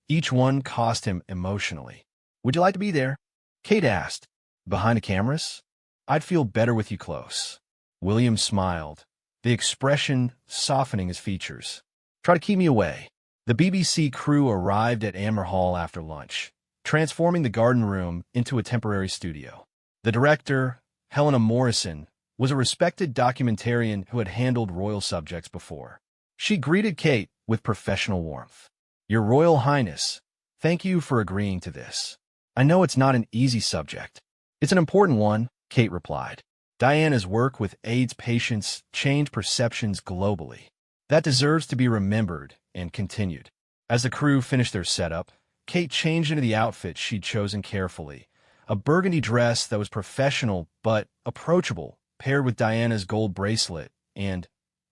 each one cost him emotionally. Would you like to be there? Kate asked. Behind the cameras? I'd feel better with you close. William smiled, the expression softening his features. Try to keep me away. The BBC crew arrived at Amber Hall after lunch, transforming the garden room into a temporary studio. The director, Helena Morrison, was a respected documentarian who had handled royal subjects before. She greeted Kate with professional warmth. Your Royal Highness, thank you for agreeing to this. I know it's not an easy subject. It's an important one, Kate replied. Diana's work with AIDS patients changed perceptions globally. That deserves to be remembered and continued. As the crew finished their setup, Kate changed into the outfit she'd chosen carefully, a burgundy dress that was professional but approachable, paired with Diana's gold bracelet and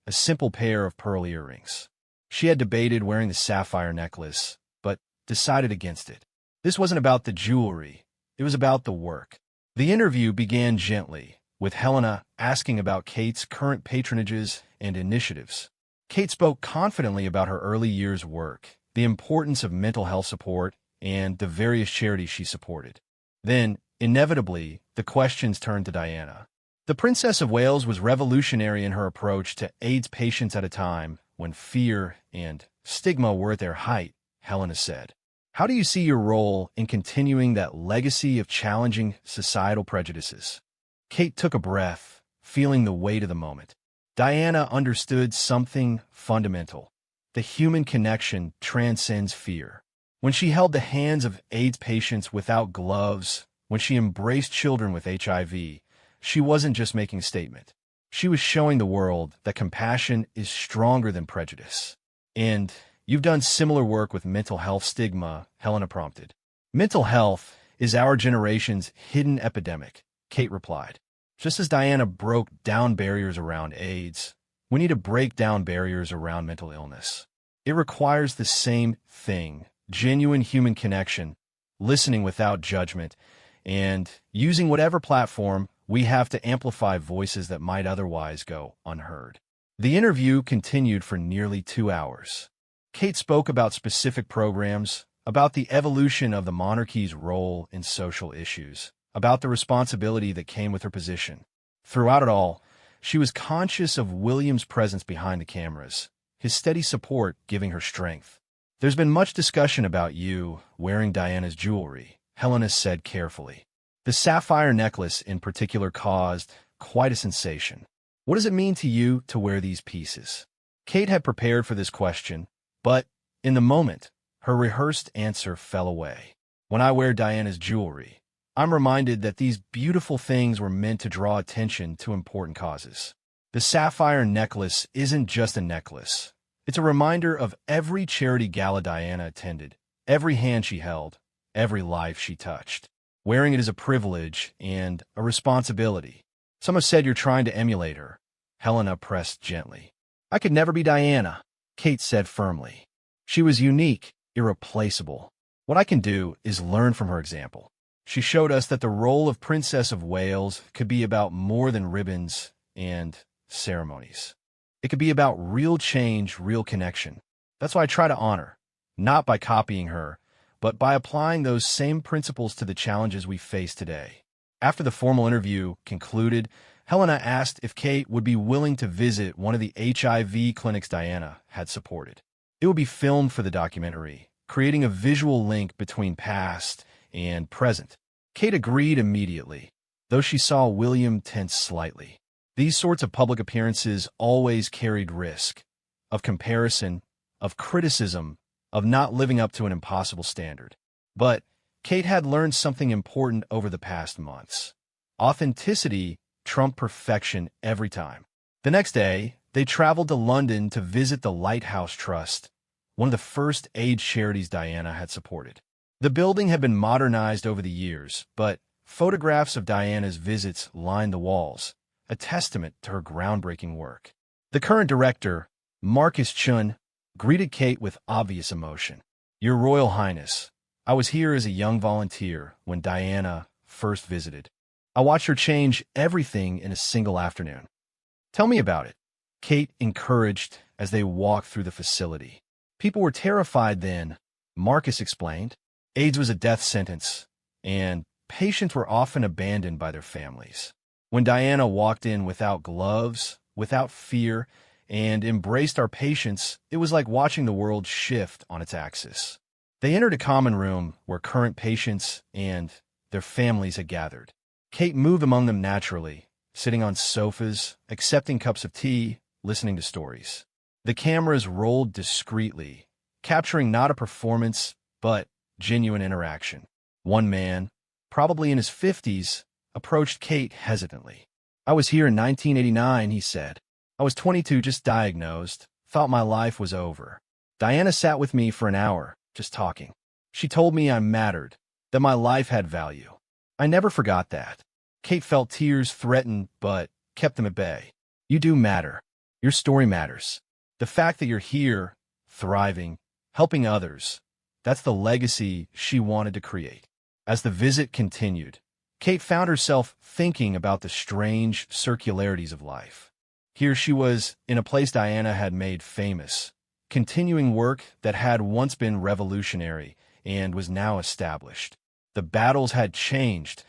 a simple pair of pearl earrings. She had debated wearing the sapphire necklace, but decided against it. This wasn't about the jewelry, it was about the work. The interview began gently, with Helena asking about Kate's current patronages and initiatives. Kate spoke confidently about her early years' work, the importance of mental health support, and the various charities she supported. Then, inevitably, the questions turned to Diana. The Princess of Wales was revolutionary in her approach to AIDS patients at a time when fear and stigma were at their height, Helena said. How do you see your role in continuing that legacy of challenging societal prejudices? Kate took a breath, feeling the weight of the moment. Diana understood something fundamental. The human connection transcends fear. When she held the hands of AIDS patients without gloves, when she embraced children with HIV, she wasn't just making a statement. She was showing the world that compassion is stronger than prejudice. And you've done similar work with mental health stigma, Helena prompted. Mental health is our generation's hidden epidemic, Kate replied. Just as Diana broke down barriers around AIDS, we need to break down barriers around mental illness. It requires the same thing, genuine human connection, listening without judgment, and using whatever platform we have to amplify voices that might otherwise go unheard. The interview continued for nearly 2 hours. Kate spoke about specific programs, about the evolution of the monarchy's role in social issues, about the responsibility that came with her position. Throughout it all, she was conscious of William's presence behind the cameras, his steady support giving her strength. There's been much discussion about you wearing Diana's jewelry, Helena said carefully. The sapphire necklace in particular caused quite a sensation. What does it mean to you to wear these pieces? Kate had prepared for this question, but in the moment, her rehearsed answer fell away. When I wear Diana's jewelry, I'm reminded that these beautiful things were meant to draw attention to important causes. The sapphire necklace isn't just a necklace. It's a reminder of every charity gala Diana attended, every hand she held, every life she touched. Wearing it is a privilege and a responsibility. Some have said you're trying to emulate her. Helena pressed gently. I could never be Diana, Kate said firmly. She was unique, irreplaceable. What I can do is learn from her example. She showed us that the role of Princess of Wales could be about more than ribbons and ceremonies. It could be about real change, real connection. That's why I try to honor, not by copying her, but by applying those same principles to the challenges we face today. After the formal interview concluded, Helena asked if Kate would be willing to visit one of the HIV clinics Diana had supported. It would be filmed for the documentary, creating a visual link between past and present. Kate agreed immediately, though she saw William tense slightly. These sorts of public appearances always carried risk of comparison, of criticism, of not living up to an impossible standard. But Kate had learned something important over the past months. Authenticity trumped perfection every time. The next day, they traveled to London to visit the Lighthouse Trust, one of the first AIDS charities Diana had supported. The building had been modernized over the years, but photographs of Diana's visits lined the walls, a testament to her groundbreaking work. The current director, Marcus Chun, greeted Kate with obvious emotion. "Your Royal Highness, I was here as a young volunteer when Diana first visited. I watched her change everything in a single afternoon. Tell me about it." Kate encouraged as they walked through the facility. "People were terrified then," Marcus explained. "AIDS was a death sentence, and patients were often abandoned by their families. When Diana walked in without gloves, without fear, and embraced our patients, it was like watching the world shift on its axis." They entered a common room where current patients and their families had gathered. Kate moved among them naturally, sitting on sofas, accepting cups of tea, listening to stories. The cameras rolled discreetly, capturing not a performance, but genuine interaction. One man, probably in his 50s, approached Kate hesitantly. "I was here in 1989, he said. "I was 22, just diagnosed, thought my life was over. Diana sat with me for an hour, just talking. She told me I mattered, that my life had value. I never forgot that." Kate felt tears threaten, but kept them at bay. "You do matter. Your story matters. The fact that you're here, thriving, helping others, that's the legacy she wanted to create." As the visit continued, Kate found herself thinking about the strange circularities of life. Here she was in a place Diana had made famous, continuing work that had once been revolutionary and was now established. The battles had changed.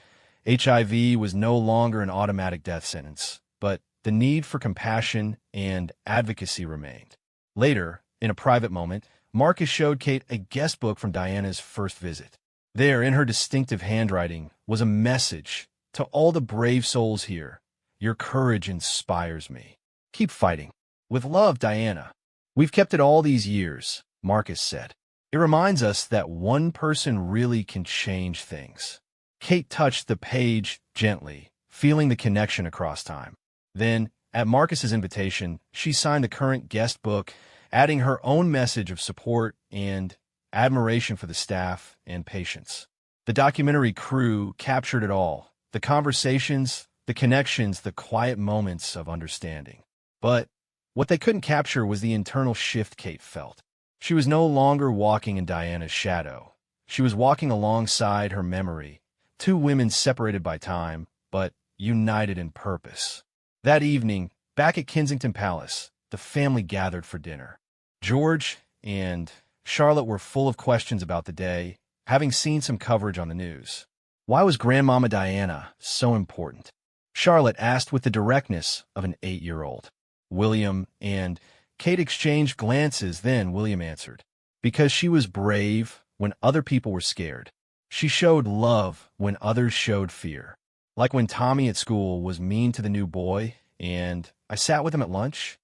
HIV was no longer an automatic death sentence, but the need for compassion and advocacy remained. Later, in a private moment, Marcus showed Kate a guest book from Diana's first visit. There, in her distinctive handwriting, was a message to all the brave souls here. "Your courage inspires me. Keep fighting. With love, Diana." "We've kept it all these years," Marcus said. "It reminds us that one person really can change things." Kate touched the page gently, feeling the connection across time. Then, at Marcus's invitation, she signed the current guest book, adding her own message of support and admiration for the staff and patients. The documentary crew captured it all: the conversations, the connections, the quiet moments of understanding. But what they couldn't capture was the internal shift Kate felt. She was no longer walking in Diana's shadow. She was walking alongside her memory, two women separated by time, but united in purpose. That evening, back at Kensington Palace, the family gathered for dinner. George and Charlotte were full of questions about the day, having seen some coverage on the news. Why was Grandmama Diana so important? Charlotte asked with the directness of an 8-year-old. William and Kate exchanged glances, then William answered. Because she was brave when other people were scared. She showed love when others showed fear. Like when Tommy at school was mean to the new boy, and I sat with him at lunch?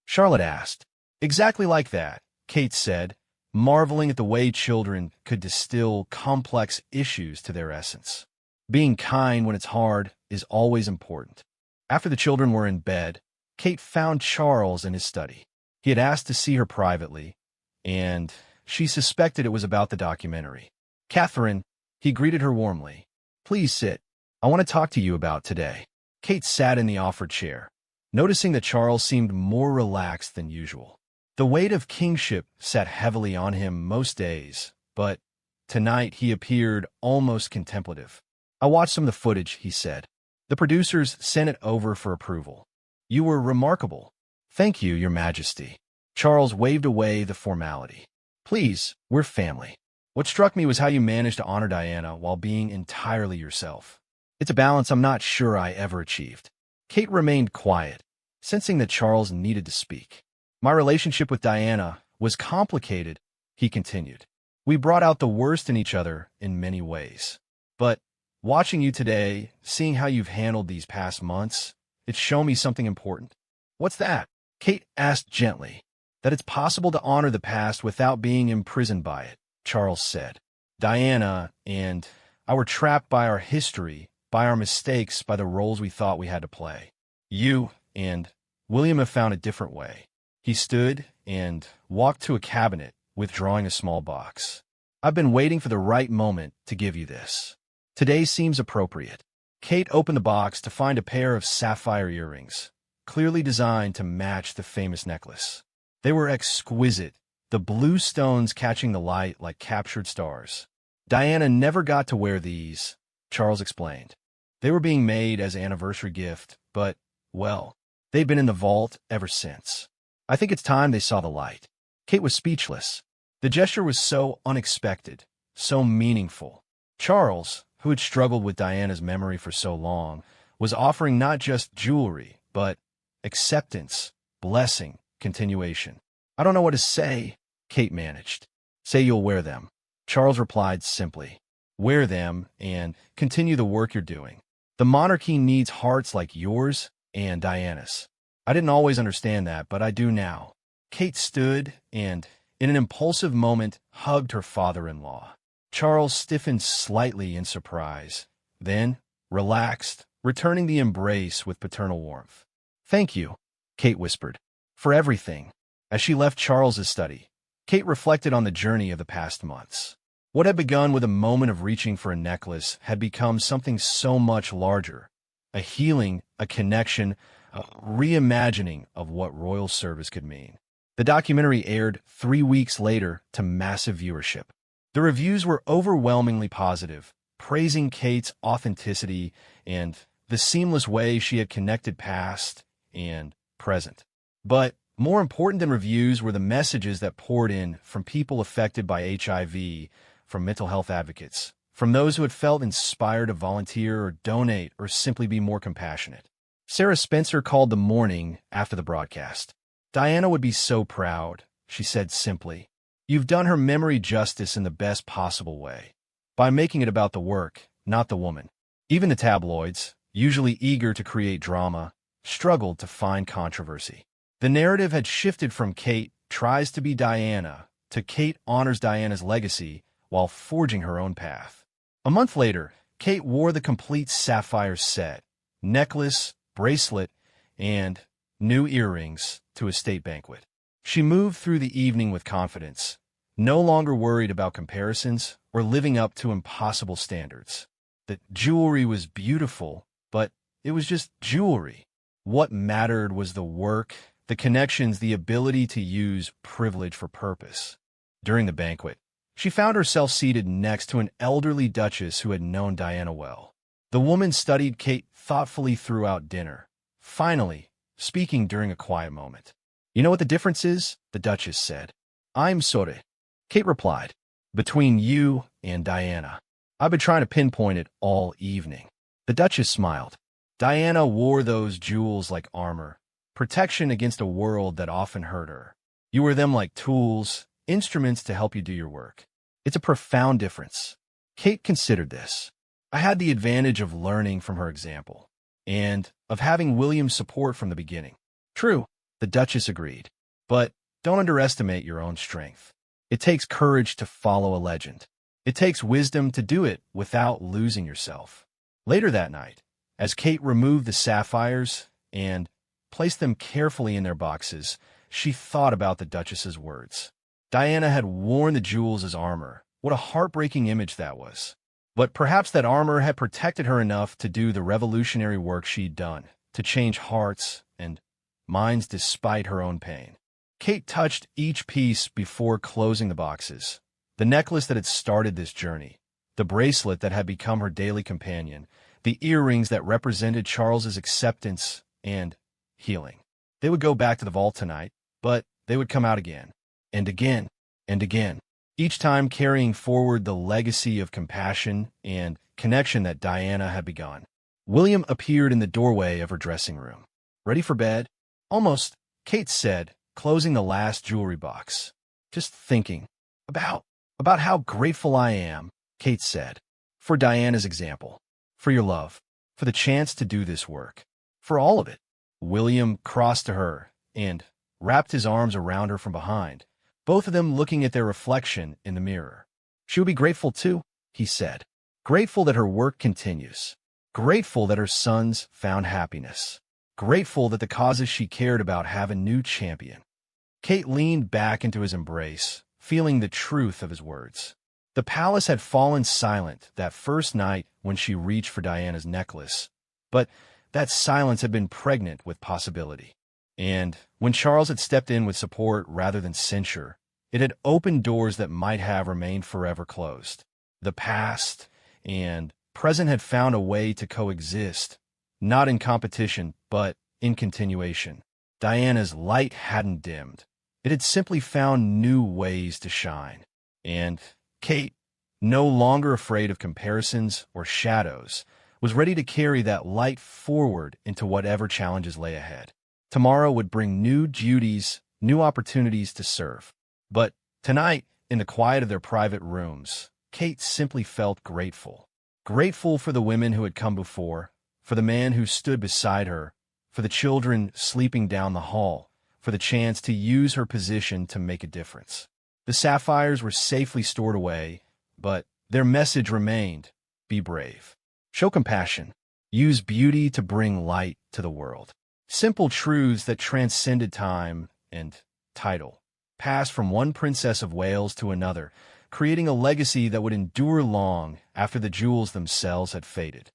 Charlotte asked. Exactly like that, Kate said, marveling at the way children could distill complex issues to their essence. Being kind when it's hard is always important. After the children were in bed, Kate found Charles in his study. He had asked to see her privately, and she suspected it was about the documentary. Catherine, he greeted her warmly. Please sit. I want to talk to you about today. Kate sat in the offered chair, noticing that Charles seemed more relaxed than usual. The weight of kingship sat heavily on him most days, but tonight he appeared almost contemplative. I watched some of the footage, he said. The producers sent it over for approval. You were remarkable. Thank you, Your Majesty. Charles waved away the formality. Please, we're family. What struck me was how you managed to honor Diana while being entirely yourself. It's a balance I'm not sure I ever achieved. Kate remained quiet, sensing that Charles needed to speak. My relationship with Diana was complicated, he continued. We brought out the worst in each other in many ways. But watching you today, seeing how you've handled these past months, it's shown me something important. What's that? Kate asked gently. That it's possible to honor the past without being imprisoned by it, Charles said. Diana and I were trapped by our history, by our mistakes, by the roles we thought we had to play. You and William have found a different way. He stood and walked to a cabinet, withdrawing a small box. I've been waiting for the right moment to give you this. Today seems appropriate. Kate opened the box to find a pair of sapphire earrings, clearly designed to match the famous necklace. They were exquisite, the blue stones catching the light like captured stars. Diana never got to wear these, Charles explained. They were being made as an anniversary gift, but, well, they've been in the vault ever since. I think it's time they saw the light. Kate was speechless. The gesture was so unexpected, so meaningful. Charles, who had struggled with Diana's memory for so long, was offering not just jewelry, but acceptance, blessing, continuation. I don't know what to say, Kate managed. Say you'll wear them. Charles replied simply. Wear them and continue the work you're doing. The monarchy needs hearts like yours and Diana's. I didn't always understand that, but I do now. Kate stood and, in an impulsive moment, hugged her father-in-law. Charles stiffened slightly in surprise, then relaxed, returning the embrace with paternal warmth. Thank you, Kate whispered, for everything. As she left Charles's study, Kate reflected on the journey of the past months. What had begun with a moment of reaching for a necklace had become something so much larger, a healing, a connection, a reimagining of what royal service could mean. The documentary aired 3 weeks later to massive viewership. The reviews were overwhelmingly positive, praising Kate's authenticity and the seamless way she had connected past and present. But more important than reviews were the messages that poured in from people affected by HIV, from mental health advocates, from those who had felt inspired to volunteer or donate or simply be more compassionate. Sarah Spencer called the morning after the broadcast. Diana would be so proud, she said simply. You've done her memory justice in the best possible way, by making it about the work, not the woman. Even the tabloids, usually eager to create drama, struggled to find controversy. The narrative had shifted from Kate tries to be Diana to Kate honors Diana's legacy while forging her own path. A month later, Kate wore the complete sapphire set, necklace, bracelet, and new earrings to a state banquet. She moved through the evening with confidence, no longer worried about comparisons or living up to impossible standards. The jewelry was beautiful, but it was just jewelry. What mattered was the work, the connections, the ability to use privilege for purpose. During the banquet, she found herself seated next to an elderly duchess who had known Diana well. The woman studied Kate thoughtfully throughout dinner, finally speaking during a quiet moment. You know what the difference is? The duchess said. I'm sorry, Kate replied. Between you and Diana. I've been trying to pinpoint it all evening. The duchess smiled. Diana wore those jewels like armor, protection against a world that often hurt her. You wear them like tools, instruments to help you do your work. It's a profound difference. Kate considered this. I had the advantage of learning from her example, and of having William's support from the beginning. True, the Duchess agreed, but don't underestimate your own strength. It takes courage to follow a legend. It takes wisdom to do it without losing yourself. Later that night, as Kate removed the sapphires and placed them carefully in their boxes, she thought about the Duchess's words. Diana had worn the jewels as armor. What a heartbreaking image that was. But perhaps that armor had protected her enough to do the revolutionary work she'd done, to change hearts and minds despite her own pain. Kate touched each piece before closing the boxes. The necklace that had started this journey, the bracelet that had become her daily companion, the earrings that represented Charles's acceptance and healing. They would go back to the vault tonight, but they would come out again, and again, and again. each time carrying forward the legacy of compassion and connection that Diana had begun. William appeared in the doorway of her dressing room. "Ready for bed?" "Almost," Kate said, closing the last jewelry box. "Just thinking about how grateful I am," Kate said, "for Diana's example, for your love, for the chance to do this work, for all of it." William crossed to her and wrapped his arms around her from behind, both of them looking at their reflection in the mirror. "She will be grateful too," he said. "Grateful that her work continues. Grateful that her sons found happiness. Grateful that the causes she cared about have a new champion." Kate leaned back into his embrace, feeling the truth of his words. The palace had fallen silent that first night when she reached for Diana's necklace, but that silence had been pregnant with possibility. And when Charles had stepped in with support rather than censure, it had opened doors that might have remained forever closed. The past and present had found a way to coexist, not in competition, but in continuation. Diana's light hadn't dimmed. It had simply found new ways to shine. And Kate, no longer afraid of comparisons or shadows, was ready to carry that light forward into whatever challenges lay ahead. Tomorrow would bring new duties, new opportunities to serve. But tonight, in the quiet of their private rooms, Kate simply felt grateful. Grateful for the women who had come before, for the man who stood beside her, for the children sleeping down the hall, for the chance to use her position to make a difference. The sapphires were safely stored away, but their message remained: be brave. Show compassion. Use beauty to bring light to the world. Simple truths that transcended time and title, passed from one princess of Wales to another, creating a legacy that would endure long after the jewels themselves had faded.